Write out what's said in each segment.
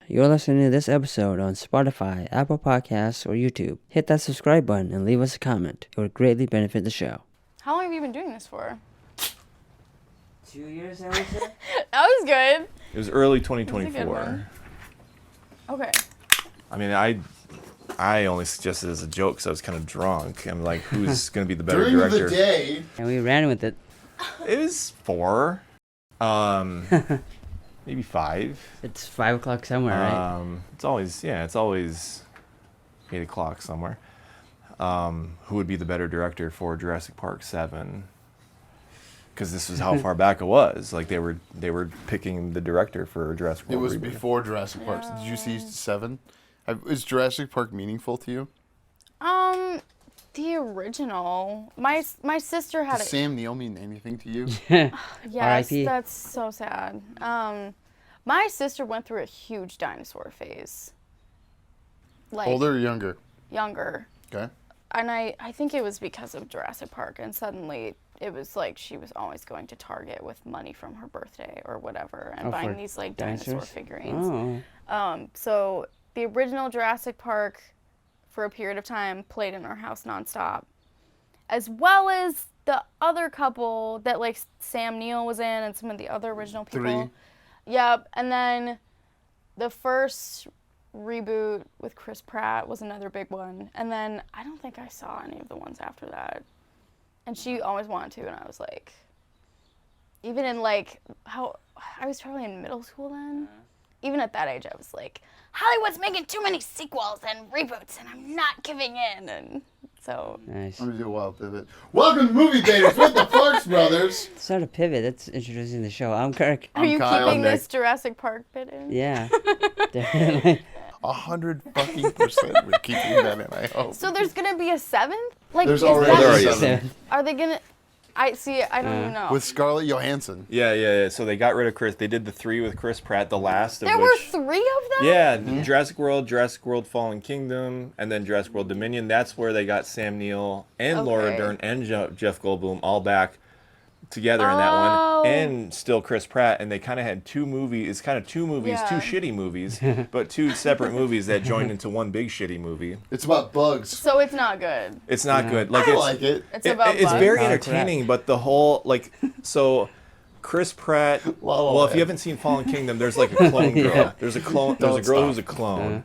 You're listening to this episode on Spotify, Apple Podcasts, or YouTube. Hit that subscribe button and leave us a comment. It would greatly benefit the show. How long have you been doing this for? 2 years, I would say. That was good. It was early That was a good 2024. one. Okay. I mean, I only suggested it as a joke because I was kind of drunk. I'm like, who's going to be the better During director? the day. And we ran with it. It was 4. Maybe 5. It's 5 o'clock somewhere, right? It's always 8 o'clock somewhere. Who would be the better director for Jurassic Park 7? Because this is how far back it was. Like they were picking the director for Jurassic Park. It was reboot. before Jurassic Park. Did you see 7? Is Jurassic Park meaningful to you? The original. My sister had Does it. Sam Neill mean anything to you? Yes, R.I.P.. that's so sad. My sister went through a huge dinosaur phase. Like Older or younger? younger. Okay. And I think it was because of Jurassic Park, and suddenly it was like she was always going to Target with money from her birthday or whatever and buying for these like dinosaur dinosaurs? figurines. Oh. So the original Jurassic Park for a period of time played in our house nonstop, as well as the other couple that like Sam Neill was in and some of the other original people. 3. Yep, and then the first reboot with Chris Pratt was another big one, and then I don't think I saw any of the ones after that. And she always wanted to, and I was like, even in like how I was probably in middle school then. Even at that age, I was like, Hollywood's making too many sequels and reboots, and I'm not giving in. And so, Nice. I'm going to do a wild pivot. Welcome to Movie Daters with the Farx brothers. Start a pivot. That's introducing the show. I'm Kirk. are you Kyle. keeping I'm this Nick. Jurassic Park bit in? Yeah. Definitely. 100% we're keeping that in, I hope. So there's gonna be a 7th? Like, There's is already that- There a already is. 7. Are they gonna? I see. I don't even know. With Scarlett Johansson. Yeah. So they got rid of Chris. They did the 3 with Chris Pratt, the last of there which. were 3 of them. Yeah, Jurassic World Fallen Kingdom, and then Jurassic World Dominion. That's where they got Sam Neill and Laura Okay. Dern and Jeff Goldblum all back together in that Oh. one, and still Chris Pratt. And they kind of had 2 movies. It's kind of 2 movies, Yeah. 2 shitty movies, but 2 separate movies that joined into one big shitty movie. It's about bugs. So it's not good. It's not Yeah. good. Like I it's like it. It's about it's bugs. very How entertaining, but the whole like so. Chris Pratt. La La Well, if Land. you haven't seen Fallen Kingdom, there's like a clone girl. Yeah. There's a clone. There's a Don't girl stop. who's a clone.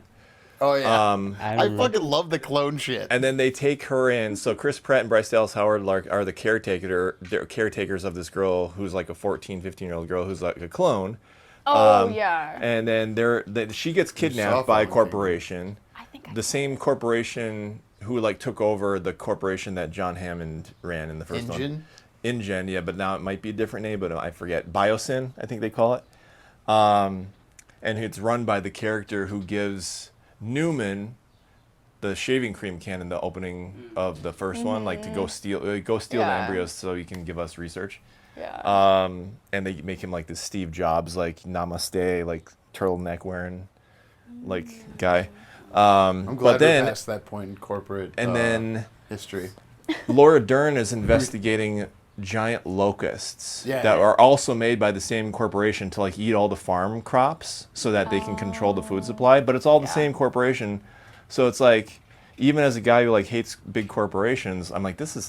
Oh, yeah. I I don't know. fucking love the clone shit. And then they take her in. So Chris Pratt and Bryce Dallas Howard are the caretakers of this girl who's like a 14, 15-year-old girl who's like a clone. Oh yeah. And then she gets saw kidnapped by a Fallen corporation. I think I The same corporation who like took over the corporation that John Hammond ran in the first one. Engine? InGen, yeah, but now it might be a different name, but I forget. Biosyn, I think they call it. And it's run by the character who gives Newman the shaving cream can in the opening of the first one, like to go steal the Yeah. embryos so he can give us research. yeah. And they make him like this Steve Jobs, like namaste, like turtleneck wearing, like guy. I'm glad But then, we're past that point in corporate and then history. Laura Dern is investigating giant locusts Yeah. that are also made by the same corporation to like eat all the farm crops so that they can control the food supply, but it's all the Yeah. same corporation. So it's like, even as a guy who like hates big corporations, I'm like, this is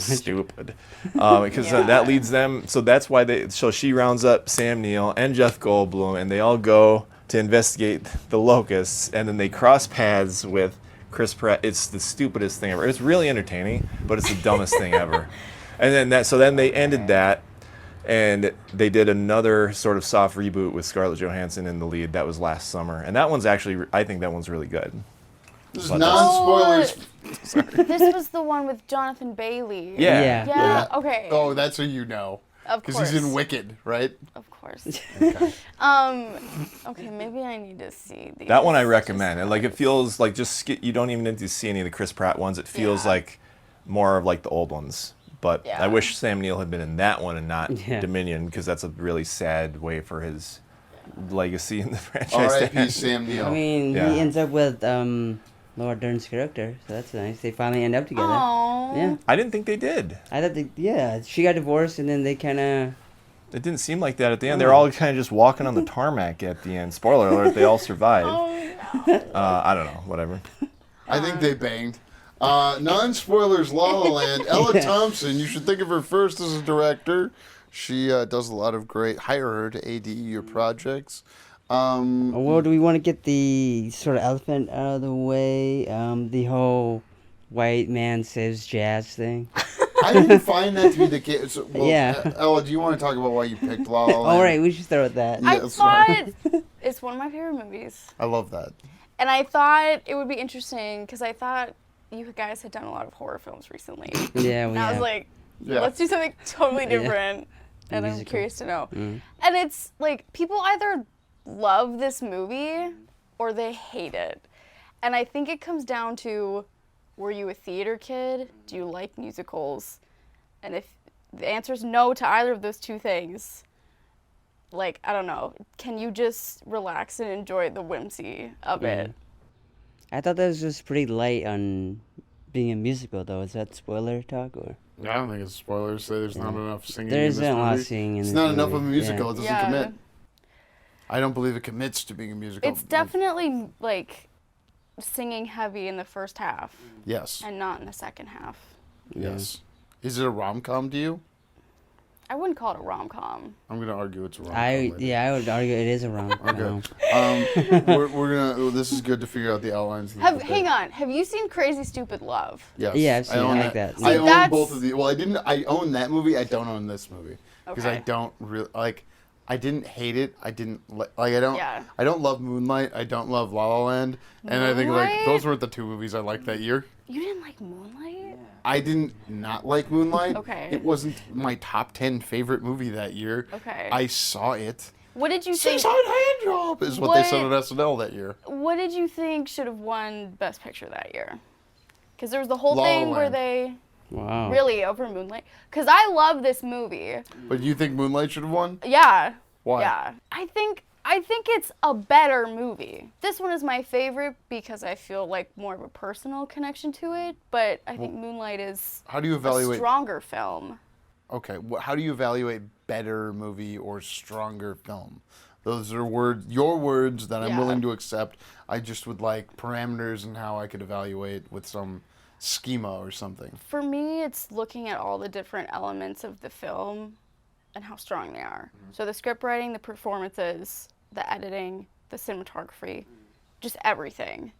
stupid, because Yeah. that leads them. So that's why so she rounds up Sam Neill and Jeff Goldblum, and they all go to investigate the locusts, and then they cross paths with Chris Pratt. It's the stupidest thing ever. It's really entertaining, but it's the dumbest thing ever. And then they ended that, and they did another sort of soft reboot with Scarlett Johansson in the lead. That was last summer, and that one's actually, I think that one's really good. This is But non-spoilers. This was the one with Jonathan Bailey. Yeah. Yeah. Okay. Oh, that's who you know. Of Because course. he's in Wicked, right? Of course. Okay. Okay, maybe I need to see these. That one I recommend. And like it feels like you don't even need to see any of the Chris Pratt ones. It feels Yeah. like more of like the old ones. But Yeah. I wish Sam Neill had been in that one and not Yeah. Dominion, because that's a really sad way for his legacy in the franchise. to R.I.P. end. Sam Neill. I mean, Yeah. he ends up with Laura Dern's character, so that's nice. They finally end up together. Aww. Yeah. I didn't think they did. I thought she got divorced and then they kind of It didn't seem like that at the end. They're all kind of just walking on the tarmac at the end. Spoiler alert, they all survived. I don't know, whatever. I think they banged. Non-spoilers, La La Land. Ella Thomsen, you should think of her first as a director. She does a lot of great. Hire her to AD your projects. Well, do we want to get the sort of elephant out of the way? The whole white man saves jazz thing. I didn't find that to be the case. Well, Yeah. Ella, do you want to talk about why you picked La La Land? All right, we should start with that. Yeah. I Yes, thought it's one of my favorite movies. I love that. And I thought it would be interesting because I thought you guys had done a lot of horror films recently. Yeah, we And I was have. like, Yeah. let's do something totally Yeah. different. And I'm Musical. curious to know. Mm. And it's like people either love this movie or they hate it. And I think it comes down to, were you a theater kid? Do you like musicals? And if the answer is no to either of those two things, like, I don't know, can you just relax and enjoy the whimsy of it? I thought that was just pretty light on being a musical, though. Is that spoiler talk or? I don't think it's spoilers. Say there's not enough singing. There in isn't this a lot of movie. singing in It's this not enough of a movie, musical. yeah. It doesn't Yeah. commit. I don't believe it commits to being a musical. It's definitely like singing heavy in the first half Yes. and not in the second half. Yes. Is it a rom-com to you? I wouldn't call it a rom-com. I'm gonna argue it's a rom-com. I later. would argue it is a rom. Okay. We're gonna. This is good to figure out the outlines. of the Hang on. Have you seen Crazy Stupid Love? Yes. Yeah, I've seen it. own I like that. I See, own that's- both of the. Well, I didn't. I own that movie. I don't own this movie because I Okay. don't really like. I didn't hate it. I didn't like. I don't. Yeah. I don't love Moonlight. I don't love La La Land. And I think like Moonlight? those weren't the two movies I liked that year. You didn't like Moonlight? I didn't not like Moonlight. Okay. It wasn't my top 10 favorite movie that year. Okay. I saw it. What did you think? Seaside Hand Job is what they said What- at SNL that year. What did you think should have won Best Picture that year? Because there was the whole La La thing where Land. they Wow. really over Moonlight. Because I love this movie. But you think Moonlight should have won? Yeah. Why? Yeah. I think it's a better movie. This one is my favorite because I feel like more of a personal connection to it. But I think Moonlight is How do you a evaluate? stronger film. Okay, how do you evaluate better movie or stronger film? Those are your words that I'm Yeah. willing to accept. I just would like parameters and how I could evaluate with some schema or something. For me, it's looking at all the different elements of the film and how strong they are. So the script writing, the performances, the editing, the cinematography, just everything.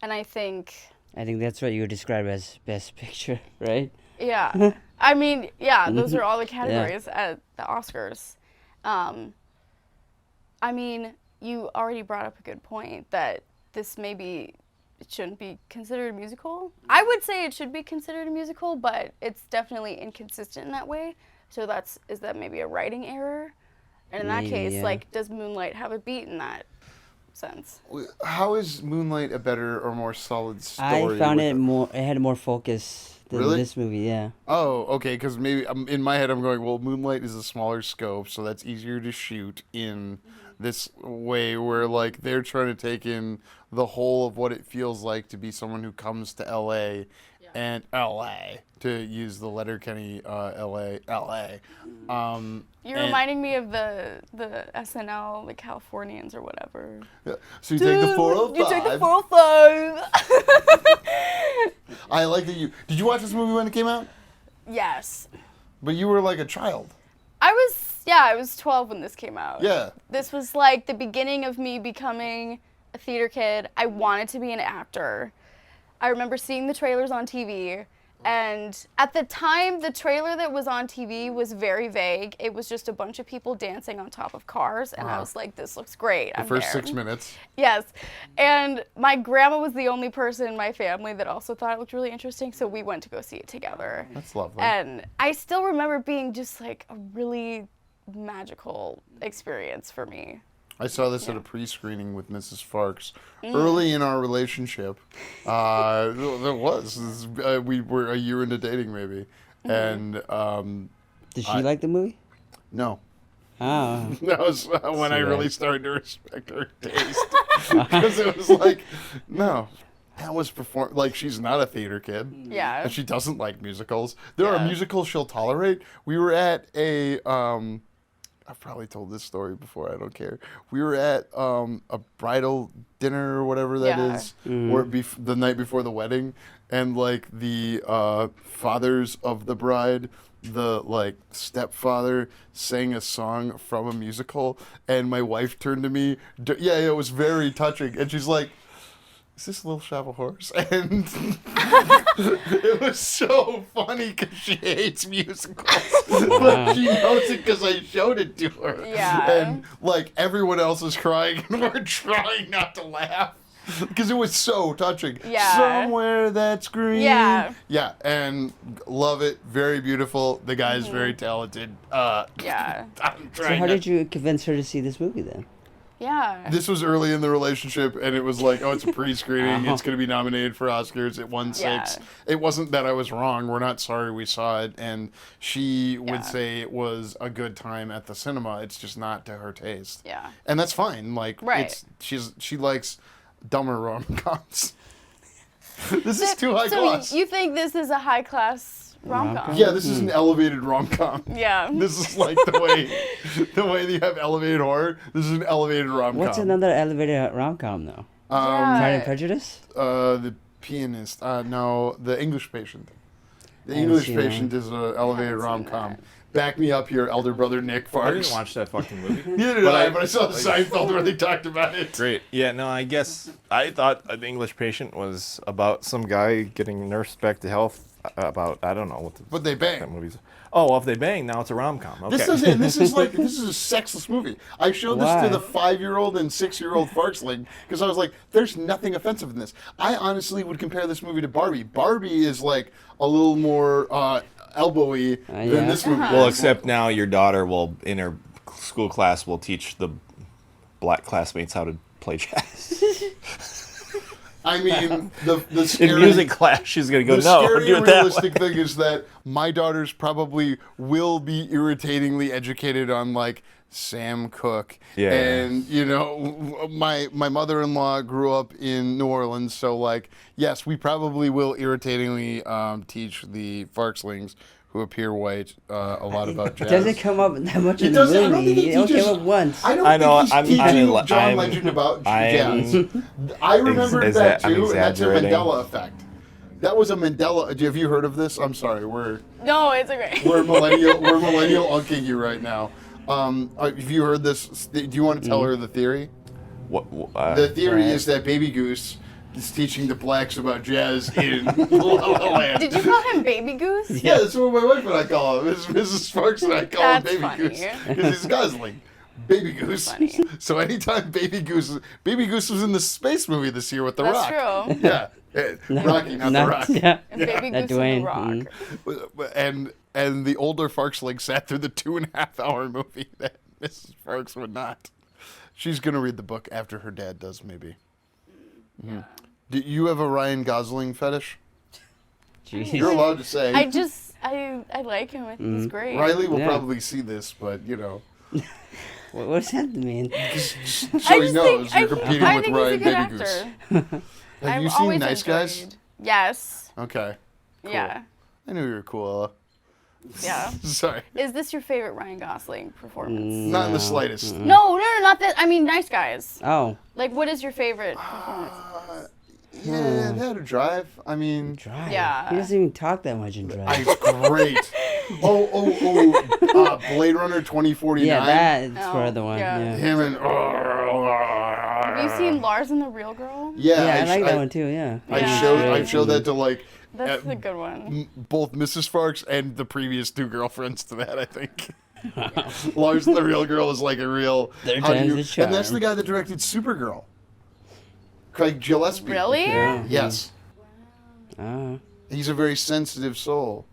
And I think, that's what you would describe as best picture, right? yeah, I mean, yeah, those are all the categories at the Oscars. I mean, you already brought up a good point that this maybe it shouldn't be considered a musical. I would say it should be considered a musical, but it's definitely inconsistent in that way. So is that maybe a writing error? And in that Maybe, case, yeah. like, does Moonlight have a beat in that sense? How is Moonlight a better or more solid story? I found with it had more focus than Really? this movie. Yeah. Oh, okay, because maybe in my head I'm going, well, Moonlight is a smaller scope, so that's easier to shoot in this way where, like, they're trying to take in the whole of what it feels like to be someone who comes to L.A. and L.A., to use the Letterkenny L.A. You're and- reminding me of the SNL, the Californians or whatever. Yeah. So you take the 405. You take the 405. I like that you... Did you watch this movie when it came out? Yes. But you were like a child. I was 12 when this came out. Yeah. This was like the beginning of me becoming a theater kid. I wanted to be an actor. I remember seeing the trailers on TV, and at the time, the trailer that was on TV was very vague. It was just a bunch of people dancing on top of cars, and I was like, this looks great. The I'm first there. 6 minutes. Yes. And my grandma was the only person in my family that also thought it looked really interesting, so we went to go see it together. That's lovely. And I still remember being just like a really magical experience for me. I saw this at a pre-screening with Mrs. Farx early in our relationship. We were a year into dating maybe, and Did she like the movie? no, Oh. that was when I bad. really started to respect her taste because it was like, no, that was like she's not a theater kid. Yeah. And she doesn't like musicals. There are Yeah. musicals she'll tolerate. We were at a I've probably told this story before. I don't care. We were at a bridal dinner or whatever that Yeah. is, or the night before the wedding, and like the fathers of the bride, the like stepfather sang a song from a musical, and my wife turned to me. Yeah, it was very touching, and she's like, "Is this Little Shop of Horrors?" And it was so funny because she hates musicals, but she knows it because I showed it to her. Yeah. And like everyone else is crying, and we're trying not to laugh because it was so touching. Yeah. Somewhere that's green. Yeah. Yeah, and love it. Very beautiful. The guy's very talented. Yeah. I'm So trying. how not- did you convince her to see this movie then? Yeah. This was early in the relationship, and it was like, oh, it's a pre-screening. It's going to be nominated for Oscars. It won 6. Yeah. It wasn't that I was wrong. We're not sorry we saw it. And she would Yeah. say it was a good time at the cinema. It's just not to her taste. Yeah. And that's fine. Like, Right. she likes dumber rom-coms. This is too high so class. you think this is a high class rom-com? Yeah, this is an elevated rom-com. Yeah. This is like the way that you have elevated horror. This is an elevated rom-com. What's another elevated rom-com though? Yeah. Pride and Prejudice? The Pianist. No, The English Patient. The haven't English seen that. Patient is an elevated Haven't seen rom-com. that. Back me up here, elder brother Nick I didn't Farx. watch that fucking movie. Neither did I, but I saw the Seinfeld where they talked about it. Great. Yeah, no, I guess I thought The English Patient was about some guy getting nursed back to health. About, I don't know what the But they bang. that movie's. Oh, well, if they bang, now it's a rom-com. Okay. This is it. This is like this is a sexless movie. I showed this Why? to the 5-year-old and 6-year-old Farxling because I was like, "There's nothing offensive in this." I honestly would compare this movie to Barbie. Barbie is like a little more elbowy Yeah. than this movie. Well, is. except now your daughter will, in her school class, will teach the black classmates how to play jazz. I mean, the In scary, music class, she's gonna go, the no, scary do it that realistic way. thing is that my daughters probably will be irritatingly educated on like Sam Cooke. Yeah. And you know, my mother-in-law grew up in New Orleans, so like, yes, we probably will irritatingly teach the Farxlings who appear white a lot about It jazz. doesn't come up that much It in the doesn't. I don't think movie. he It only teaches. came up once. I don't I know, think he's I'm- teaching I'm- John I'm- Legend about I'm jazz. I remembered Is that that- I'm too, and that's a exaggerating. Mandela effect. That was a Mandela. Have you heard of this? I'm sorry, we're No, it's okay. millennial unking you right now. Have you heard this? Do you want to tell her the theory? The theory is that Baby Goose is teaching the blacks about jazz in La La Land. Did you call him Baby Goose? Yeah, that's what my wife and I call him. Mrs. Sparks and I call That's him Baby funny. Goose because he's guzzling. Baby Goose. Funny. So anytime Baby Goose was in the space movie this year with The That's Rock. true. Yeah. Rocky, not The Rock. Yeah. And Baby Not Goose and Dwayne. the Rock. And the older Farxling sat through the 2.5-hour movie that Mrs. Farx would not. She's gonna read the book after her dad does, maybe. Mhm. Do you have a Ryan Gosling fetish? Jeez. You're allowed to say. I like him. I think he's great. Riley will Yeah. probably see this, but you know, What does that mean? so I he just knows think, you're competing I with think Ryan he's a good Baby actor. Goose. Have I've you seen always Nice Guys? enjoyed- Yes. Okay, Yeah. I knew you were cool. Ella. Yeah. Sorry, Is this your favorite Ryan Gosling performance? not in the No. slightest. No, not that. I mean, Nice Guys. Oh, Like, what is your favorite performance? Yeah, they had a drive. I mean, Drive. Yeah. He doesn't even talk that much in Drive. it's great. Blade Runner 2049. Yeah, that's Oh, for the one. yeah. Yeah, Him and. Have you seen Lars and the Real Girl? Yeah, yeah, I like that one too. Yeah. I Yeah. showed that to like That's Uh, a good one. both Mrs. Farx and the previous 2 girlfriends to that, I think. Lars the Real Girl is like a real. Third how do time's you- the charm. and that's the guy that directed Supergirl. Craig Gillespie. Really? Yeah. Yes. Oh. He's a very sensitive soul,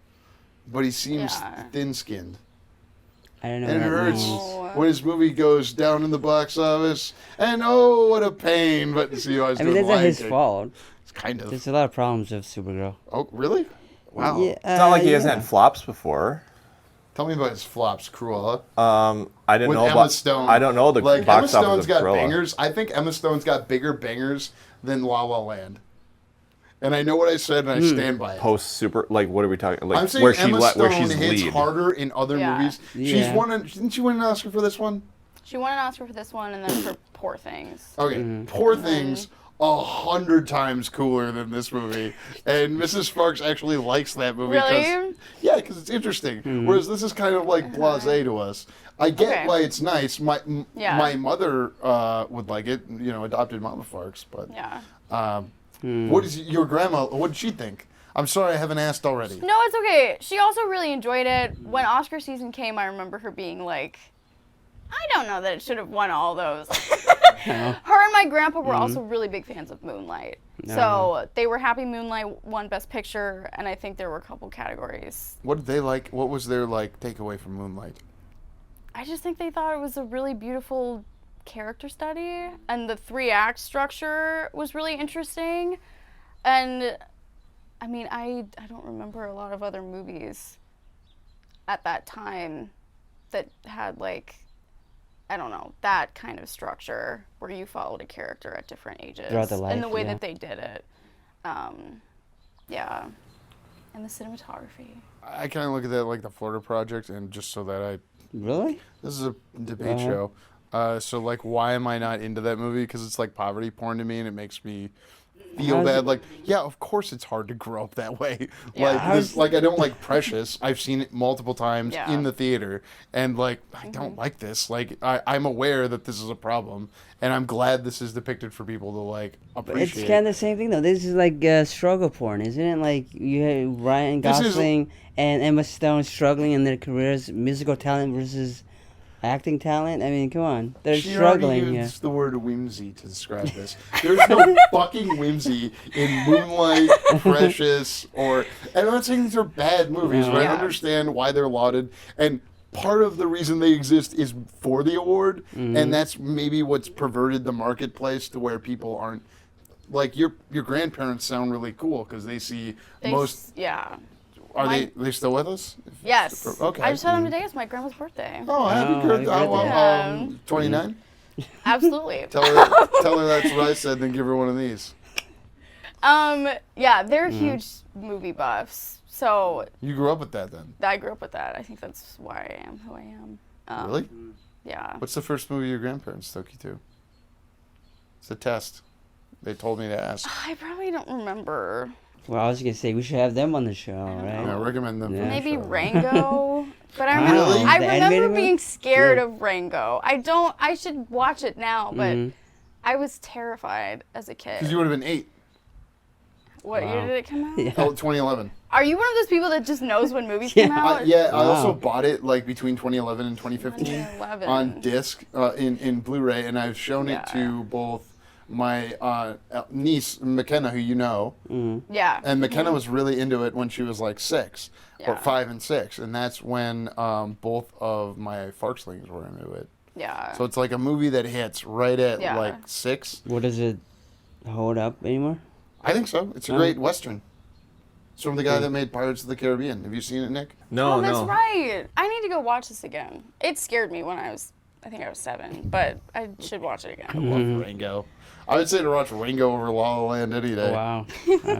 but he seems Yeah. thin-skinned. I don't know And it what that hurts means. Oh. when his movie goes down in the box office. And oh, what a pain! But see, I was I mean, doing that's not Lion his King. fault. It's kind of. There's a lot of problems with Supergirl. Oh, really? Wow. Yeah, It's not like he hasn't yeah. had flops before. Tell me about his flops, Cruella. I didn't With know Emma about. Stone. I don't know the Like Emma box office Stone's of got Cruella. bangers. I think Emma Stone's got bigger bangers than La La Land. And I know what I said, and I stand by it. Post super, like what are we talking? Like I'm saying where Emma Stone where she's hits lead. harder in other Yeah. movies. Yeah. Didn't she win an Oscar for this one? She won an Oscar for this one, and then for Poor Things. Okay, Poor Things, 100 times cooler than this movie, and Mrs. Farx actually likes that movie. Really? Because it's interesting. Whereas this is kind of like blasé to us. I get Okay. why it's nice. My Yeah. mother would like it. Adopted Mama Farx, but Yeah. what is your grandma? What did she think? I'm sorry, I haven't asked already. No, it's okay. She also really enjoyed it. When Oscar season came, I remember her being like, I don't know that it should have won all those. Her and my grandpa were also really big fans of Moonlight. So they were happy Moonlight won Best Picture, and I think there were a couple categories. What did they like? What was their takeaway from Moonlight? I just think they thought it was a really beautiful character study, and the 3-act structure was really interesting. And I mean, I don't remember a lot of other movies at that time that had I don't know, that kind of structure where you followed a character at different ages Throughout the life, and the way yeah. that they did it. Yeah. And the cinematography. I kind of look at that like the Florida Project, and just so that Really? this is a debate show. So why am I not into that movie? Because it's like poverty porn to me, and it makes me feel How's bad. it- Like, yeah, of course it's hard to grow up that way. Yeah. How's- I don't like Precious. I've seen it multiple times Yeah. in the theater, and I don't like this. I'm aware that this is a problem, and I'm glad this is depicted for people to appreciate. It's kind of the same thing though. This is like struggle porn, isn't it? Like you have Ryan This is- Gosling and Emma Stone struggling in their careers, musical talent versus acting talent. I mean, come on, they're She struggling. already Yeah. used the word whimsy to describe this. There's no fucking whimsy in Moonlight, Precious, and I'm not saying these are bad movies, but I Yeah. understand why they're lauded. And part of the reason they exist is for the award, and that's maybe what's perverted the marketplace to where people aren't. Your grandparents sound really cool because they see most. Yeah. Are my- they still with us? Yes. Okay. I just had them today. It's my grandma's birthday. Oh, happy Oh, birthday! happy birthday. 29. Absolutely. Tell her that's what I said, then give her one of these. Yeah, they're huge movie buffs. So You grew up with that then? I grew up with that. I think that's why I am who I am. Really? Yeah. What's the first movie your grandparents took you to? It's a test. They told me to ask. I probably don't remember. Well, I was gonna say we should have them on the show, right? I recommend them. for Yeah. the Maybe show. Rango. But I Really? remember, I The remember animated being one? scared Yeah. of Rango. I should watch it now, but I was terrified as a kid. Because you would have been 8. What year Wow. did it come out? Yeah. 2011. Are you one of those people that just knows when movies come out? I also Wow. bought it between 2011 and 2015 2011. on disc in Blu-ray, and I've shown it to both my niece McKenna, who you know, Yeah. and McKenna was really into it when she was 6, or Yeah. 5 and 6, and that's when both of my Farxlings were into it. Yeah. So it's like a movie that hits right at Yeah. 6. What does it hold up anymore? I think so. It's a great Western. It's from the guy that made Pirates of the Caribbean. Have you seen it, Nick? No, Oh, that's no. right. I need to go watch this again. It scared me when I think I was 7, but I should watch it I again. love Rango. I would say to watch Rango over La La Land any day. Wow.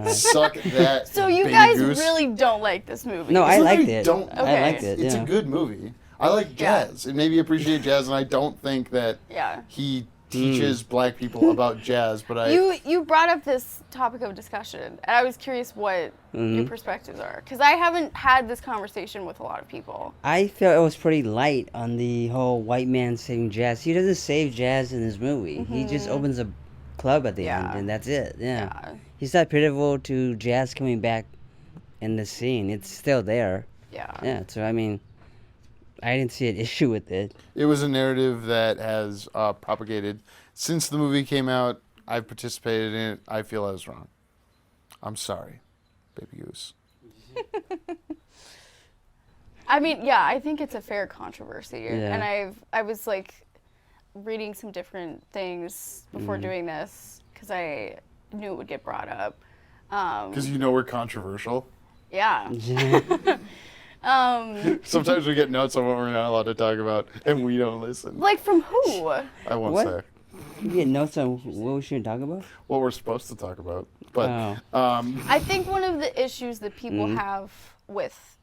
Suck that. So you baby guys goose. really don't like this movie? No, I It's not liked that it. don't- I Okay. liked it. It's Yeah. a good movie. I like jazz and maybe appreciate jazz, and I don't think that Yeah. he teaches black people about jazz, but I. You brought up this topic of discussion, and I was curious what your perspectives are, because I haven't had this conversation with a lot of people. I felt it was pretty light on the whole white man saving jazz. He doesn't save jazz in this movie. He just opens a club at the Yeah. end, and that's it. Yeah. Yeah. He's not pitiful to jazz coming back in the scene. It's still there. Yeah. Yeah. So I mean, I didn't see an issue with it. It was a narrative that has propagated since the movie came out. I've participated in it. I feel I was wrong. I'm sorry, Baby Goose. I mean, yeah, I think it's a fair controversy, Yeah. and I was reading some different things before doing this because I knew it would get brought up. Because we're controversial. Yeah. Sometimes we get notes on what we're not allowed to talk about, and we don't listen. Like from who? I won't What? say You get notes on what we shouldn't talk about? what we're supposed to talk about. But I think one of the issues that people have with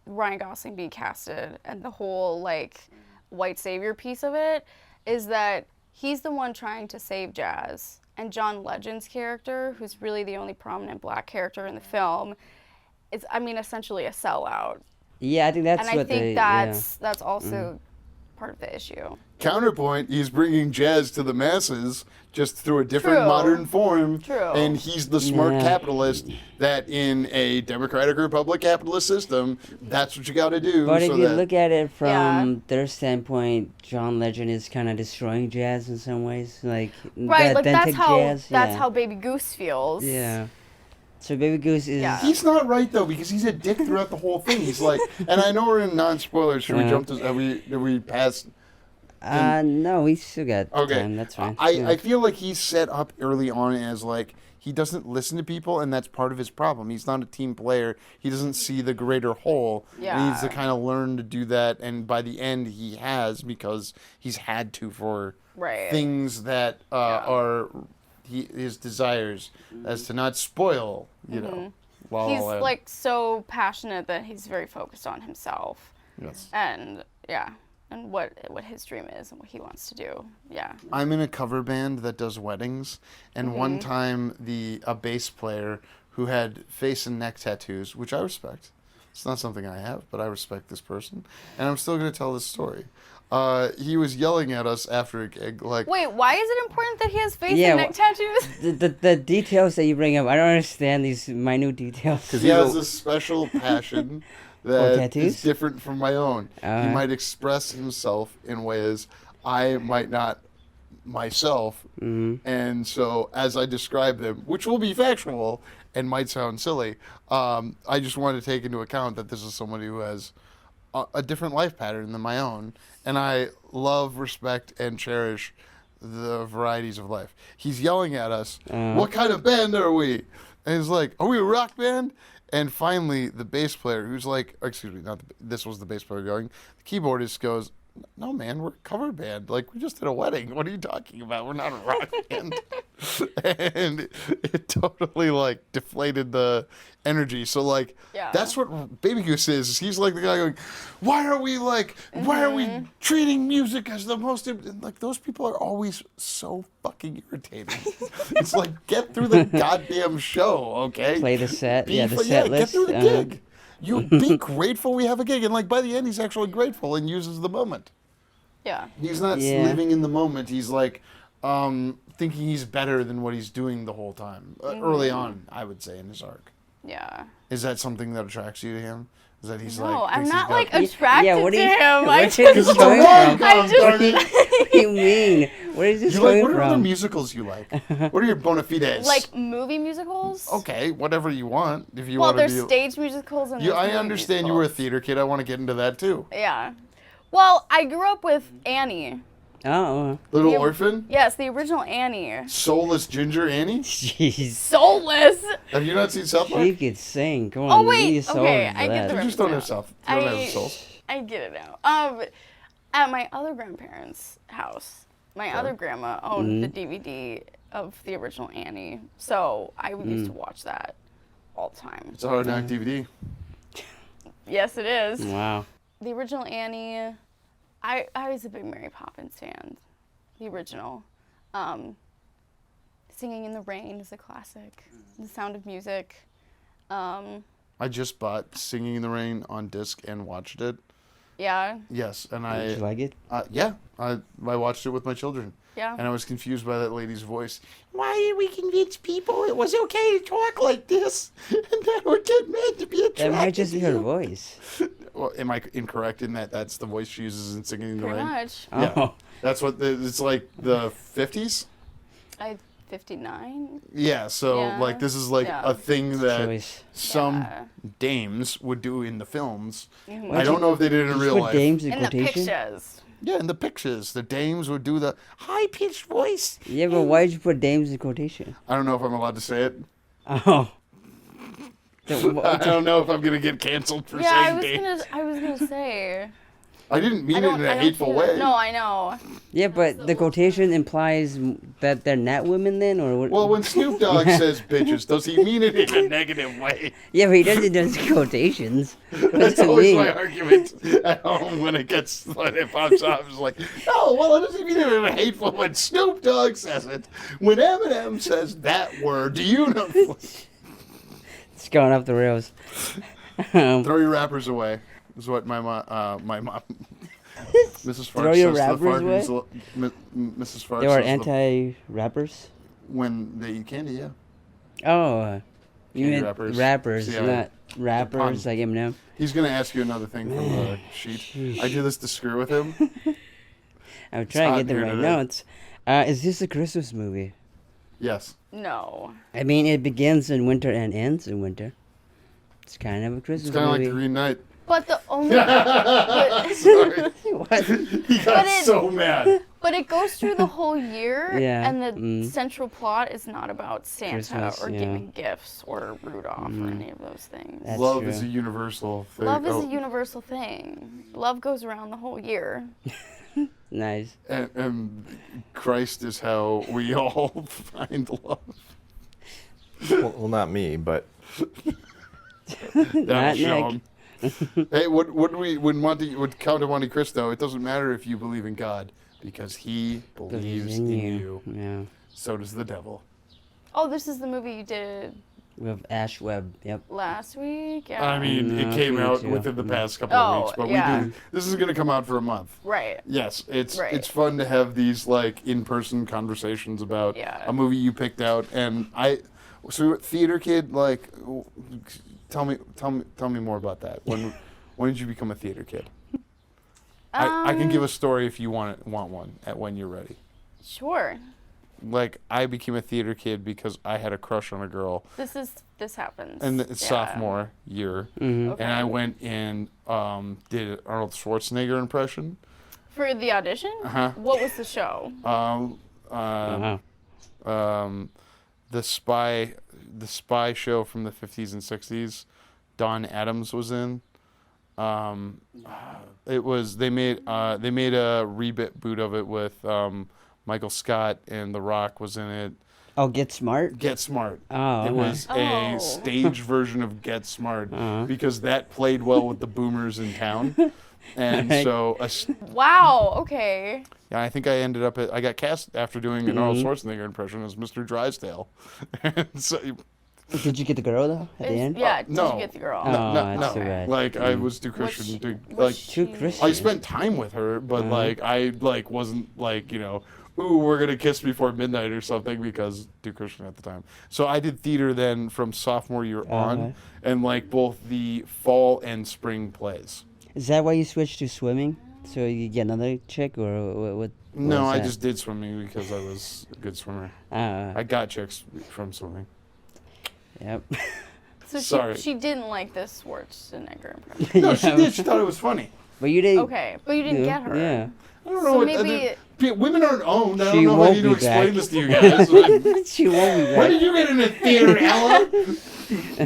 Ryan Gosling being casted and the whole like white savior piece of it is that he's the one trying to save Jazz, and John Legend's character, who's really the only prominent black character in the film, is, I mean, essentially a sellout. Yeah, I think that's And what I think that's also part of the issue. Counterpoint, he's bringing jazz to the masses just through a different True. modern form. True. And he's the smart capitalist that in a democratic republic capitalist system, that's what you got to do. But so if you that, look at it from their standpoint, John Legend is kind of destroying jazz in some ways, like Right, the like that's authentic how jazz. that's how Baby Goose feels. Yeah. So Baby Goose is. Yeah. he's not right though, because he's a dick throughout the whole thing. He's like, and I know we're in non-spoilers. Should we jump to? Have we passed? No, we still got Okay, time. That's fine. I feel like he's set up early on as like he doesn't listen to people, and that's part of his problem. He's not a team player. He doesn't see the greater whole. Yeah. He needs to kind of learn to do that, and by the end, he has, because he's had to for things that are his desires, as to not spoil, you know. He's like so passionate that he's very focused on himself. Yes. And and what his dream is and what he wants to do. Yeah. I'm in a cover band that does weddings, and one time a bass player who had face and neck tattoos, which I respect. It's not something I have, but I respect this person, and I'm still going to tell this story. He was yelling at us after a gig, like, Wait, why is it important that he has face and neck tattoos? The details that you bring up, I don't understand these minute details. because he has a special passion that tattoos? is different from my own. He might express himself in ways I might not myself. And so as I describe them, which will be factual and might sound silly, I just want to take into account that this is somebody who has a different life pattern than my own. And I love, respect, and cherish the varieties of life. He's yelling at us, what kind of band are we? And he's like, are we a rock band? And finally, the bass player, who's like, excuse me, this was the bass player going, the keyboardist goes, no, man, we're a cover band. Like, we just did a wedding. What are you talking about? We're not a rock band. And it totally, like, deflated the energy. So, like, that's what Baby Goose is. He's like the guy going, why are we treating music as the most, like, those people are always so fucking irritating. It's like, get through the goddamn show, okay? Play the set, the set list. Get through the gig. You be grateful we have a gig. And, like, by the end, he's actually grateful and uses the moment. Yeah. He's not living in the moment. He's, like, thinking he's better than what he's doing the whole time. Early on, I would say, in his arc. Yeah. Is that something that attracts you to him? Is that he's like... No, I'm thinks not, he's like, got- attracted what to are you- him. what I is just... this going from? I just... What do you mean? Where is this You like, going what are other from? musicals you like? What are your bona fides? Like, movie musicals? Okay, whatever you want. If you Well, want to there's be... stage musicals and there's I movie understand you were a musicals. theater kid. I want to get into that, too. Yeah. Well, I grew up with Annie. Oh, Little The- Orphan? Yes, the original Annie. Soulless Ginger Annie? jeez. Soulless! Have you not seen South Park? She could sing. Come on. Oh, you wait, need a soul okay, for I get that. the You just don't have reference now. self. You don't have a soul. I get it now. At my other grandparents' house, my other grandma owned the DVD of the original Annie, so I used to watch that all the time. It's a hard knock DVD. Yes, it is. Wow. The original Annie, I was a big Mary Poppins fan. The original. Singing in the Rain is a classic. The Sound of Music. I just bought Singing in the Rain on disc and watched it. Yeah. Yes, and Did you like it? yeah, I watched it with my children. Yeah. And I was confused by that lady's voice. Why did we convince people it was okay to talk like this, and that would get men to be attracted? That might just be to her you? voice. Well, am I incorrect in that that's the voice she uses in Singing in the Pretty Rain? much. Yeah. Oh. That's what it's like the 50s. 59. Yeah, so Yeah. like this is like Yeah. a thing that Choice. some Yeah. dames would do in the films. Mm-hmm. I don't know if they did it in Did you real put life. dames in In the quotation? pictures. Yeah, in the pictures, the dames would do the high-pitched voice. Yeah, but why did you put dames in quotation? I don't know if I'm allowed to say it. Oh. I don't know if I'm gonna get canceled for Yeah, saying dames. I was gonna say. I didn't mean I it don't. in I a don't hateful do that. way. No, I know. Yeah, but the quotation implies that they're not women then, or what? Well, when Snoop Dogg says bitches, does he mean it in a negative way? Yeah, but he doesn't do quotations. That's what I always mean. my argument at home when it pops up. It's like, no, well, it doesn't mean it in a hateful. When Snoop Dogg says it, when Eminem says that word, do you know? It's going off the rails. Throw your rappers away. Is what my mom, Mrs. Farx Throw your says to the rappers Farkers, Mrs. Farx They were says anti-rappers? when they eat candy, yeah. Oh, you Candy meant rappers. rappers, See how not rappers like Eminem. He's gonna ask you another thing from the sheet. Sheesh. I do this to screw with him. I'm trying hot to get the here right today. notes. Is this a Christmas movie? Yes. No. I mean, it begins in winter and ends in winter. It's kind of a Christmas It's kind of like movie. the Green Knight. But the only. but, Sorry. What? He got But it- so mad. but it goes through the whole year, Yeah, and the mm. central plot is not about Santa Christmas, or yeah. giving gifts or Rudolph or any of those things. That's Love true. is a universal thing. Love is Oh, a universal thing. Love goes around the whole year. Nice. and Christ is how we all find love. Well, not me, but That'll Not show Nick. him. Hey, when Count of Monte Cristo, it doesn't matter if you believe in God because he believes in you. Yeah. So does the devil. Oh, this is the movie you did With Ash Webb. Yep. last week? Yeah. I mean, No, it came me out too. within the past couple Oh, of weeks, but yeah. this is going to come out for a month. Right. Yes, it's Right. fun to have these like in-person conversations about Yeah. a movie you picked out, and so theater kid, like, tell me more about that. When did you become a theater kid? I can give a story if you want one when you're ready. Sure. Like, I became a theater kid because I had a crush on a girl, This happens. and it's Yeah. sophomore year, Mm-hmm. Okay. and I went and did an Arnold Schwarzenegger impression. For the audition? Uh-huh. What was the show? Wow. The spy show from the 50s and 60s. Don Adams was in. It was they made a reboot of it with Michael Scott, and The Rock was in it. Oh, Get Smart? Get Smart. Oh, It okay. was Oh. a stage version of Get Smart Uh-huh. because that played well with the boomers in town. And Right. so Wow, okay. yeah, I think I ended up I got cast after doing an Arnold Schwarzenegger impression as Mr. Drysdale. And so Did you get the girl, though, at the end? Yeah, did no. you get the girl? Oh, no, that's no. too bad. Like I was too Christian to Was like Too she- Christian. I spent time with her, but like I wasn't like, ooh, we're gonna kiss before midnight or something because too Christian at the time. So I did theater then from sophomore year on, Okay. and like both the fall and spring plays. Is that why you switched to swimming? So you get another chick, or what? No, was I that? just did swimming because I was a good swimmer. Ah, I got chicks from swimming. yep. So Sorry. she didn't like this Schwarzenegger impression. No, she did. She thought it was funny. But you didn't. Okay, but you didn't get her. Yeah. I don't know. So what, maybe- women aren't owned. I She don't know how won't you to be explain back. this to you guys. She won't be When back. did you get into theater, Ella?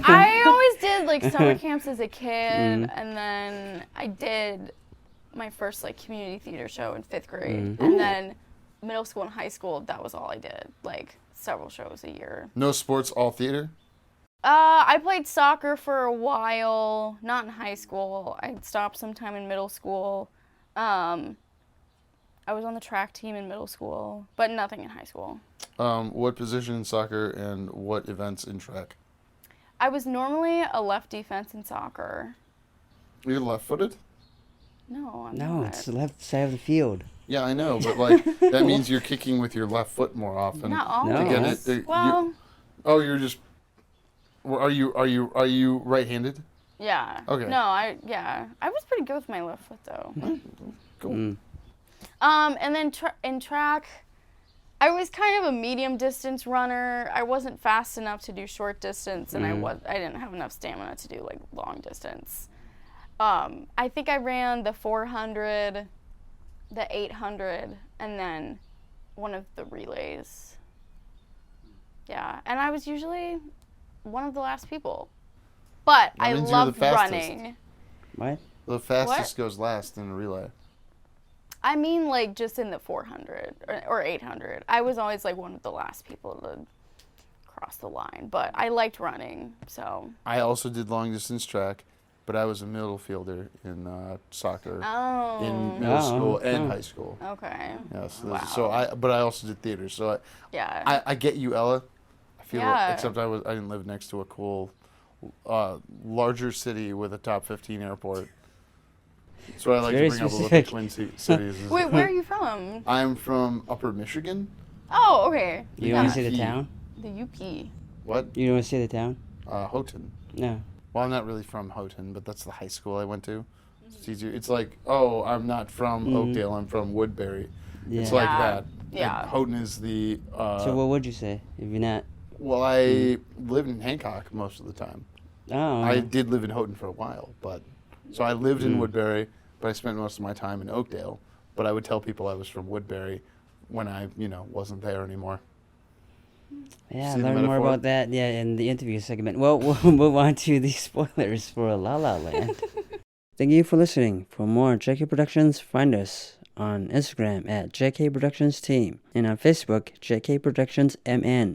I always did like summer camps as a kid, Mm. and then I did my first like community theater show in 5th grade, Mm. and then middle school and high school. That was all I did, like several shows a year. No sports, all theater. I played soccer for a while, not in high school. I stopped sometime in middle school. I was on the track team in middle school, but nothing in high school. What position in soccer and what events in track? I was normally a left defense in soccer. You're left-footed. No, I'm No, not. it's the left side of the field. Yeah, I know, but like that means you're kicking with your left foot more often. Not No. always. Again, Well, you're just. Well, are you right-handed? yeah. Okay. No, I was pretty good with my left foot though. Cool. Mm. And then in track, I was kind of a medium distance runner. I wasn't fast enough to do short distance, and I didn't have enough stamina to do like long distance. I think I ran the 400, the 800, and then one of the relays. Yeah, and I was usually one of the last people. But That I means you're the loved fastest. running. What? The fastest goes last in a relay. I mean, like, just in the 400 or 800. I was always, like, one of the last people to cross the line. But I liked running, so. I also did long distance track, but I was a middle fielder in soccer in middle school and high school. Okay. Yes. Wow. So but I also did theater. So I get you, Ella. I feel except I didn't live next to a cool, larger city with a top 15 airport. So I like Very to bring specific. up a little Twin Cities. Wait, where are you from? I'm from Upper Michigan. Oh, okay. You want to see the town? The UP. What? You want to see the town? Houghton. No. Well, I'm not really from Houghton, but that's the high school I went to. It's easier. It's like, oh, I'm not from Oakdale. I'm from Woodbury. Yeah. It's like that. Yeah. And Houghton is the. So what would you say if you're not? Well, I lived in Hancock most of the time. Oh. I did live in Houghton for a while, but so I lived in Woodbury, but I spent most of my time in Oakdale. But I would tell people I was from Woodbury when I, wasn't there anymore. Yeah, See the learn more metaphor? about that. Yeah, in the interview segment. Well, we'll move on to the spoilers for La La Land. Thank you for listening. For more JK Productions, find us on Instagram at JK Productions Team and on Facebook, JK Productions MN.